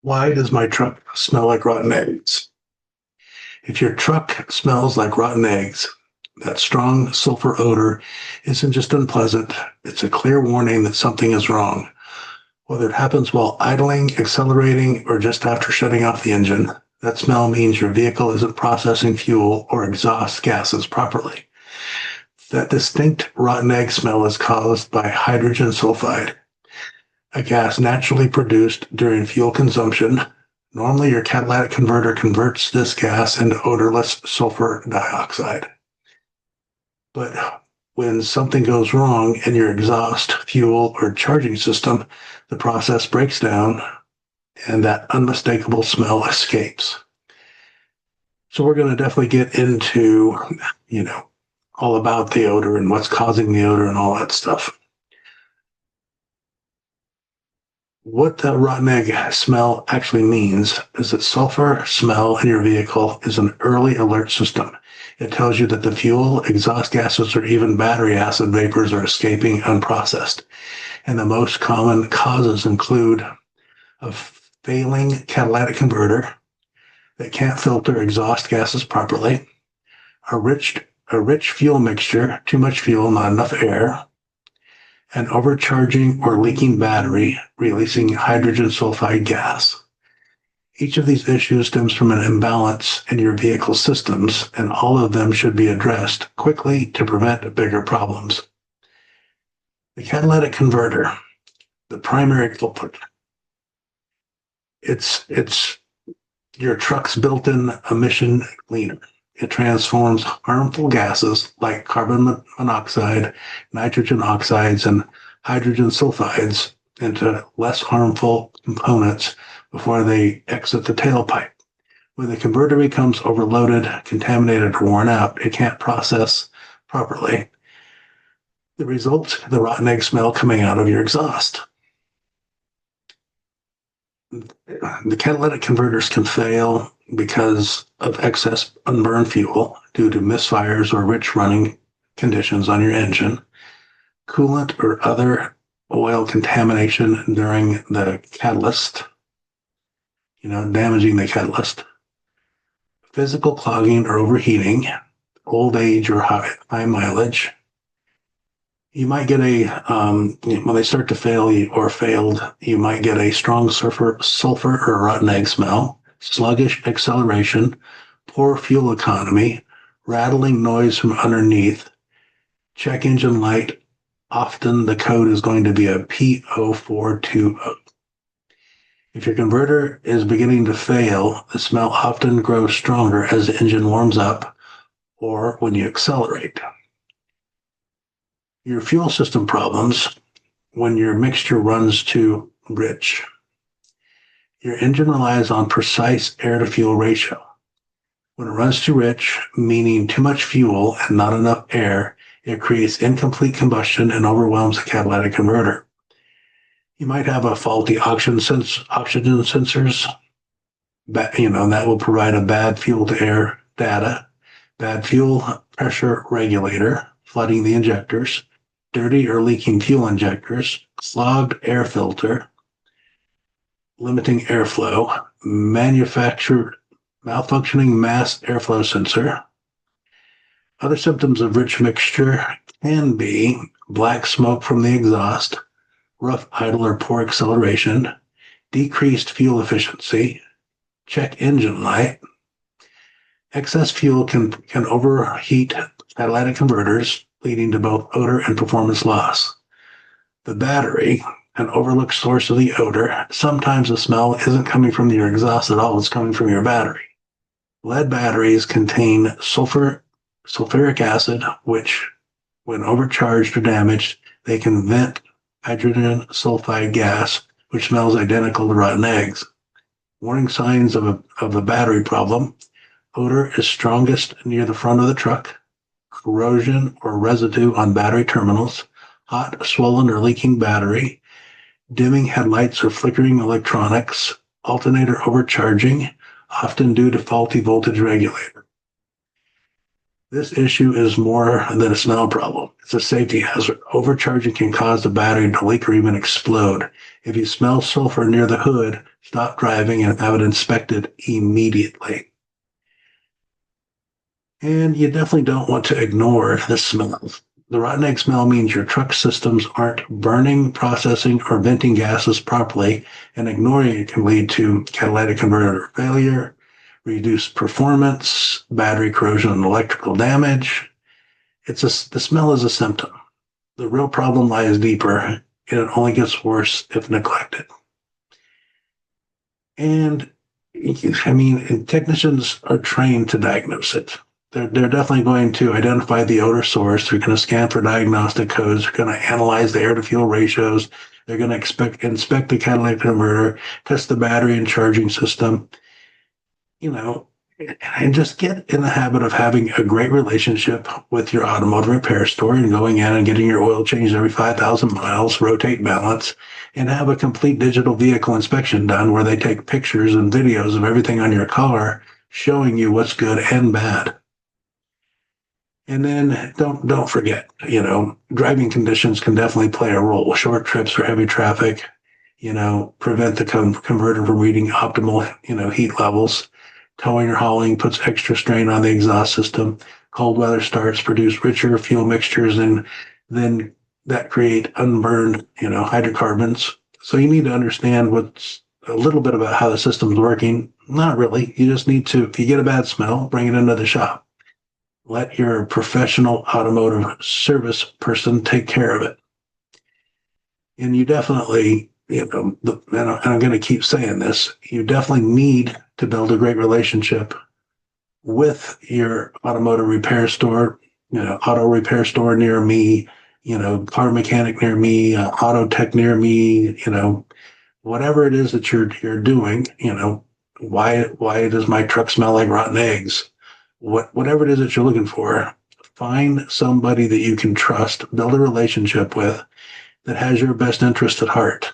Why does my truck smell like rotten eggs? If your truck smells like rotten eggs, that strong sulfur odor isn't just unpleasant, it's a clear warning that something is wrong. Whether it happens while idling, accelerating, or just after shutting off the engine, that smell means your vehicle isn't processing fuel or exhaust gases properly. That distinct rotten egg smell is caused by hydrogen sulfide, a gas naturally produced during fuel consumption. Normally, your catalytic converter converts this gas into odorless sulfur dioxide. But when something goes wrong in your exhaust, fuel, or charging system, the process breaks down and that unmistakable smell escapes. So we're going to definitely get into, all about the odor and what's causing the odor and all that stuff. What the rotten egg smell actually means is that sulfur smell in your vehicle is an early alert system. It tells you that the fuel, exhaust gases, or even battery acid vapors are escaping unprocessed. And the most common causes include a failing catalytic converter that can't filter exhaust gases properly, a rich fuel mixture, too much fuel, not enough air, an overcharging or leaking battery releasing hydrogen sulfide gas. Each of these issues stems from an imbalance in your vehicle systems, and all of them should be addressed quickly to prevent bigger problems. The catalytic converter, the primary culprit. It's your truck's built-in emission cleaner. It transforms harmful gases like carbon monoxide, nitrogen oxides, and hydrogen sulfides into less harmful components before they exit the tailpipe. When the converter becomes overloaded, contaminated, or worn out, it can't process properly. The result, the rotten egg smell coming out of your exhaust. The catalytic converters can fail because of excess unburned fuel due to misfires or rich running conditions on your engine, coolant or other oil contamination during the catalyst, damaging the catalyst, physical clogging or overheating, old age or high mileage. You might get when they start to fail or failed, you might get a strong sulfur or rotten egg smell, sluggish acceleration, poor fuel economy, rattling noise from underneath, check engine light. Often the code is going to be a P0420. If your converter is beginning to fail, the smell often grows stronger as the engine warms up or when you accelerate. Your fuel system problems when your mixture runs too rich. Your engine relies on precise air-to-fuel ratio. When it runs too rich, meaning too much fuel and not enough air, it creates incomplete combustion and overwhelms the catalytic converter. You might have a faulty oxygen sensors, that will provide a bad fuel-to-air data, bad fuel pressure regulator, flooding the injectors, dirty or leaking fuel injectors, clogged air filter, limiting airflow, manufactured malfunctioning mass airflow sensor. Other symptoms of rich mixture can be black smoke from the exhaust, rough idle or poor acceleration, decreased fuel efficiency, check engine light. Excess fuel can overheat catalytic converters, leading to both odor and performance loss. The battery, an overlooked source of the odor. Sometimes the smell isn't coming from your exhaust at all, it's coming from your battery. Lead batteries contain sulfuric acid, which, when overcharged or damaged, they can vent hydrogen sulfide gas, which smells identical to rotten eggs. Warning signs of a battery problem. Odor is strongest near the front of the truck. Corrosion or residue on battery terminals, hot, swollen, or leaking battery, dimming headlights or flickering electronics, alternator overcharging, often due to faulty voltage regulator. This issue is more than a smell problem. It's a safety hazard. Overcharging can cause the battery to leak or even explode. If you smell sulfur near the hood, stop driving and have it inspected immediately. And you definitely don't want to ignore the smell. The rotten egg smell means your truck systems aren't burning, processing, or venting gases properly, and ignoring it can lead to catalytic converter failure, reduced performance, battery corrosion, and electrical damage. The smell is a symptom. The real problem lies deeper, and it only gets worse if neglected. And technicians are trained to diagnose it. They're definitely going to identify the odor source. They're going to scan for diagnostic codes. They're going to analyze the air to fuel ratios. They're going to inspect the catalytic converter, test the battery and charging system, and just get in the habit of having a great relationship with your automotive repair store and going in and getting your oil changed every 5,000 miles, rotate balance, and have a complete digital vehicle inspection done where they take pictures and videos of everything on your car showing you what's good and bad. And then don't forget, driving conditions can definitely play a role. Short trips or heavy traffic, prevent the converter from reading optimal, heat levels. Towing or hauling puts extra strain on the exhaust system. Cold weather starts produce richer fuel mixtures, and then that create unburned, hydrocarbons. So you need to understand what's a little bit about how the system's working. Not really. You just need to, if you get a bad smell, bring it into the shop. Let your professional automotive service person take care of it. And you definitely, and I'm going to keep saying this, you definitely need to build a great relationship with your automotive repair store, auto repair store near me, car mechanic near me, auto tech near me, whatever it is that you're doing, why does my truck smell like rotten eggs? Whatever it is that you're looking for, find somebody that you can trust, build a relationship with that has your best interest at heart.